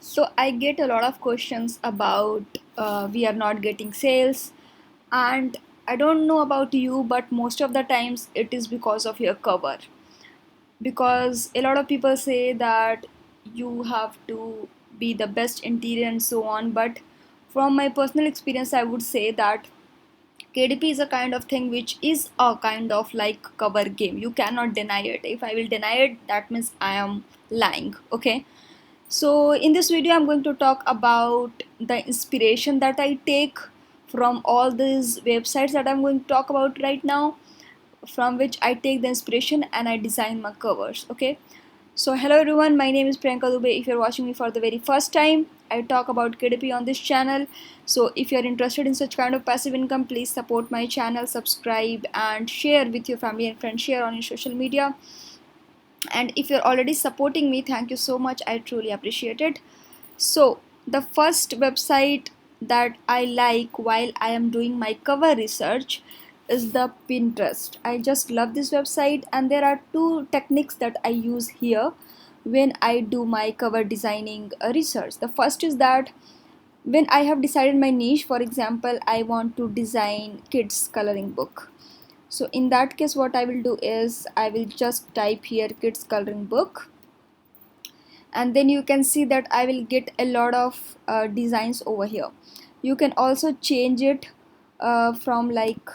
So I get a lot of questions about we are not getting sales, and I don't know about you, but most of the times it is because of your cover. Because a lot of people say that you have to be the best interior and so on, but from my personal experience, I would say that KDP is a kind of thing which is a kind of like cover game. You cannot deny it. If I will deny it, that means I am lying. Okay, so in this video, I'm going to talk about the inspiration that I take from all these websites that I'm going to talk about right now, from which I take the inspiration and I design my covers. Okay. So hello everyone, my name is Priyanka Dubey. If you're watching me for the very first time, I talk about KDP on this channel. So if you're interested in such kind of passive income, please support my channel, subscribe and share with your family and friends, share on your social media. And if you're already supporting me, thank you so much, I truly appreciate it. So the first website that I like while I am doing my cover research is the Pinterest. I just love this website, and there are two techniques that I use here when I do my cover designing research. The first is that when I have decided my niche, for example, I want to design kids coloring book. So in that case, what I will do is I will just type here kids coloring book, and then you can see that I will get a lot of designs over here. You can also change it from like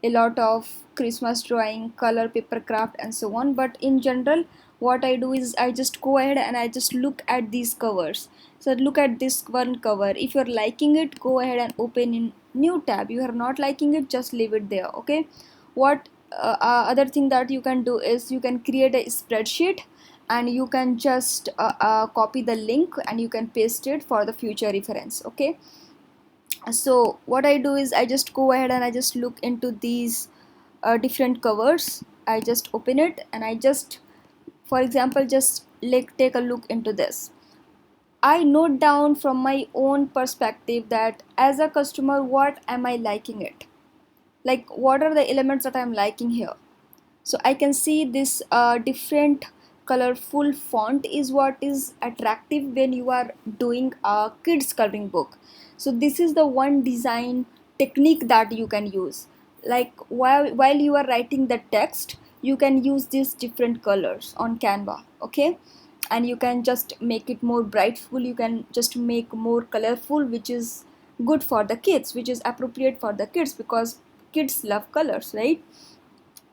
a lot of Christmas drawing, color paper craft and so on, but in general what I do is I just go ahead and I just look at these covers. So look at this one cover. If you're liking it, go ahead and open in new tab. You are not liking it, just leave it there. Okay, what other thing that you can do is you can create a spreadsheet, and you can just copy the link and you can paste it for the future reference. Okay, so what I do is I just go ahead and I just look into these different covers. I just open it and I just, for example, just like take a look into this. I note down from my own perspective that as a customer, what am I liking it, like what are the elements that I'm liking here. So I can see this different colorful font is what is attractive when you are doing a kids coloring book. So this is the one design technique that you can use, like while you are writing the text, you can use these different colors on Canva. Okay, and you can just make it more brightful, you can just make more colorful, which is good for the kids, which is appropriate for the kids, because kids love colors, right?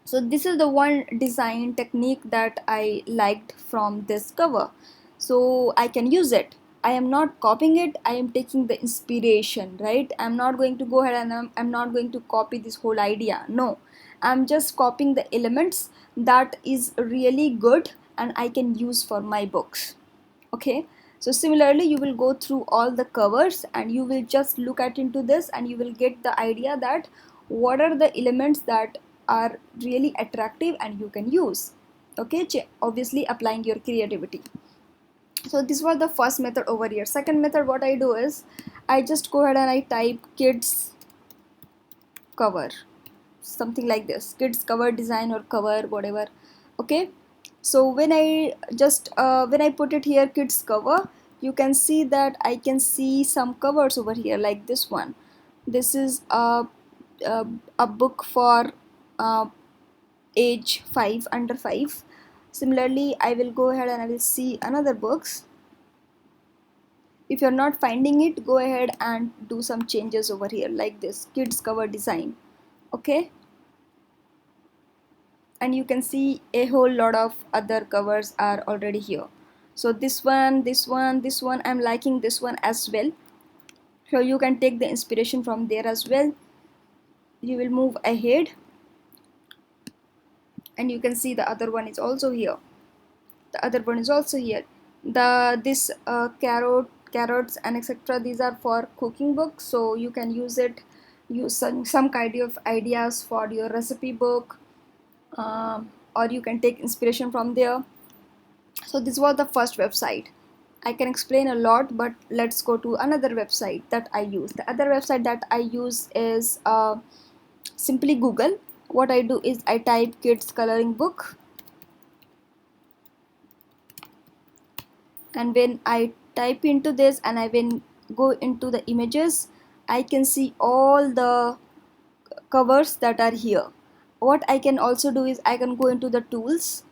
So this is the one design technique that I liked from this cover, so I can use it. I am not copying it, I am taking the inspiration, right? I'm not going to go ahead and I'm not going to copy this whole idea, no. I'm just copying the elements that is really good and I can use for my books. Okay, so similarly you will go through all the covers and you will just look at into this and you will get the idea that what are the elements that are really attractive and you can use. Okay, obviously applying your creativity. So this was the first method over here. Second method, what I do is I just go ahead and I type kids cover, something like this, kids cover design or cover whatever. Okay, so when I just when I put it here kids cover, you can see that I can see some covers over here, like this one. This is a, a book for uh, age 5, under 5. Similarly, I will go ahead and I will see another books. If you're not finding it, go ahead and do some changes over here, like this kids cover design. Okay, and you can see a whole lot of other covers are already here. So this one I'm liking, this one as well. So you can take the inspiration from there as well. You will move ahead and you can see the other one is also here, the other one is also here. This carrots and etc, these are for cooking books, so you can use it, use some kind of ideas for your recipe book, or you can take inspiration from there. So this was the first website. I can explain a lot, but let's go to another website that I use. The other website that I use is simply Google. What I do is I type kids coloring book, and when I type into this and I will go into the images, I can see all the covers that are here. What I can also do is I can go into the tools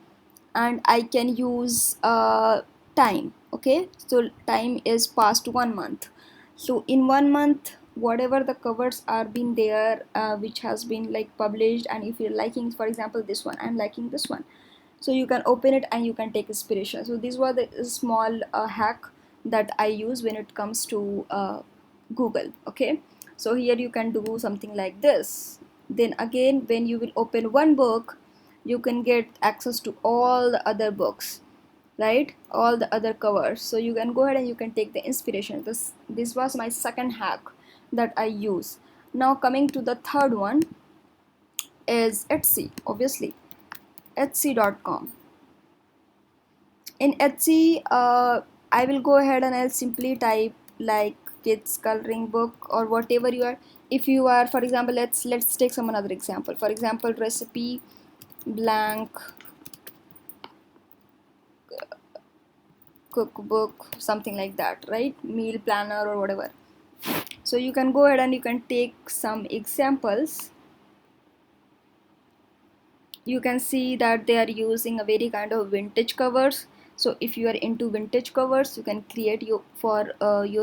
and I can use time. Okay, so time is past 1 month. So in 1 month, whatever the covers are been there, which has been like published, and if you're liking, for example, this one, I'm liking this one, so you can open it and you can take inspiration. So these were the small hack that I use when it comes to Google. Okay, so here you can do something like this. Then again, when you will open one book, you can get access to all the other books, right, all the other covers. So you can go ahead and you can take the inspiration. This was my second hack that I use. Now coming to the third one is Etsy. Obviously, Etsy.com. In Etsy, I will go ahead and I'll simply type like kids coloring book or whatever you are. If you are, for example, let's take some another example. For example, recipe blank cookbook, something like that, right? Meal planner or whatever. So you can go ahead and you can take some examples. You can see that they are using a very kind of vintage covers. So if you are into vintage covers, you can create your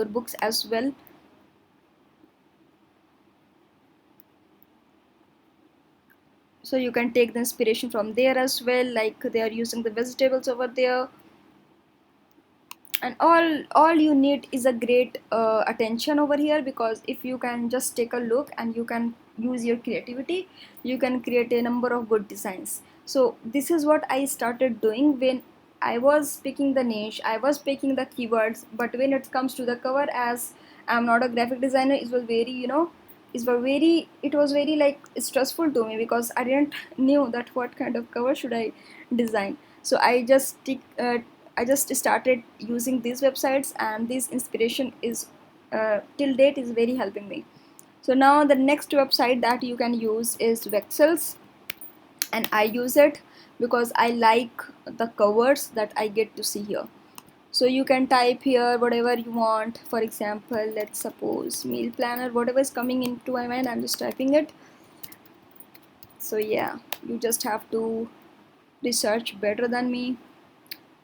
books as well. So you can take the inspiration from there as well, like they are using the vegetables over there. And all you need is a great attention over here, because if you can just take a look and you can use your creativity, you can create a number of good designs. So this is what I started doing when I was picking the niche, I was picking the keywords. But when it comes to the cover, as I'm not a graphic designer, it was very, it was very like stressful to me, because I didn't knew that what kind of cover should I design. So I just started using these websites, and this inspiration is till date is very helping me. So now the next website that you can use is Vexels, and I use it because I like the covers that I get to see here. So you can type here whatever you want. For example, let's suppose meal planner, whatever is coming into my mind, I'm just typing it. So yeah, you just have to research better than me.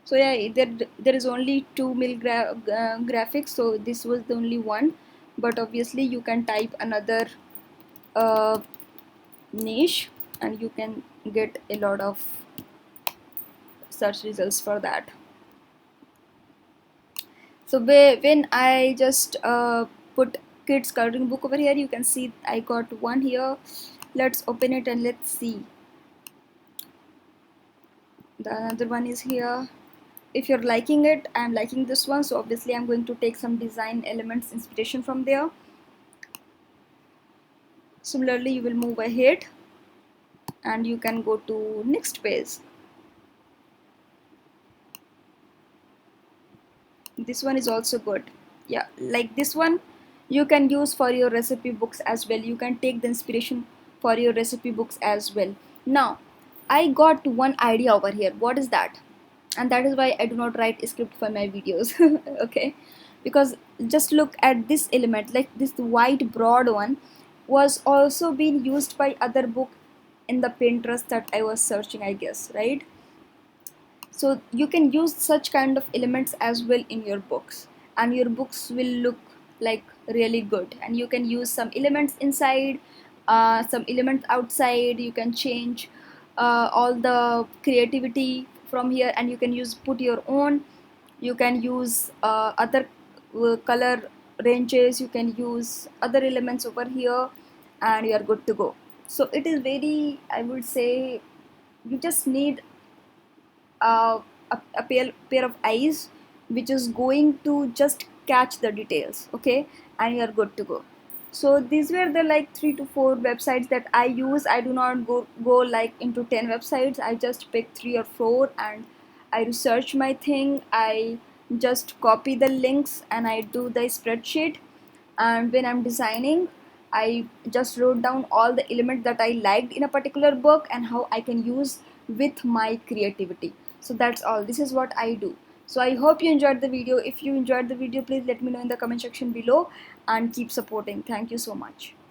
So yeah, there is only two graphics, so this was the only one. But obviously you can type another uh, niche and you can get a lot of search results for that. So when I just put kids coloring book over here, you can see I got one here. Let's open it and let's see. The another one is here. If you're liking it, I'm liking this one, so obviously I'm going to take some design elements inspiration from there. Similarly, you will move ahead and you can go to next page. This one is also good. Yeah, like this one you can use for your recipe books as well. You can take the inspiration for your recipe books as well. Now I got one idea over here. What is that? And that is why I do not write a script for my videos. Okay, because just look at this element, like this white broad one was also being used by other book in the Pinterest that I was searching, I guess, right? So you can use such kind of elements as well in your books, and your books will look like really good. And you can use some elements inside, some elements outside. You can change all the creativity from here, and you can use put your own. You can use other color ranges, you can use other elements over here, and you are good to go. So it is very, I would say, you just need a pair of eyes which is going to just catch the details. Okay, and you're good to go. So these were the like 3 to 4 websites that I use. I do not go like into 10 websites. I just pick 3 or 4 and I research my thing. I just copy the links and I do the spreadsheet. And when I'm designing, I just wrote down all the elements that I liked in a particular book and how I can use with my creativity. So that's all. This is what I do. So I hope you enjoyed the video. If you enjoyed the video, please let me know in the comment section below and keep supporting. Thank you so much.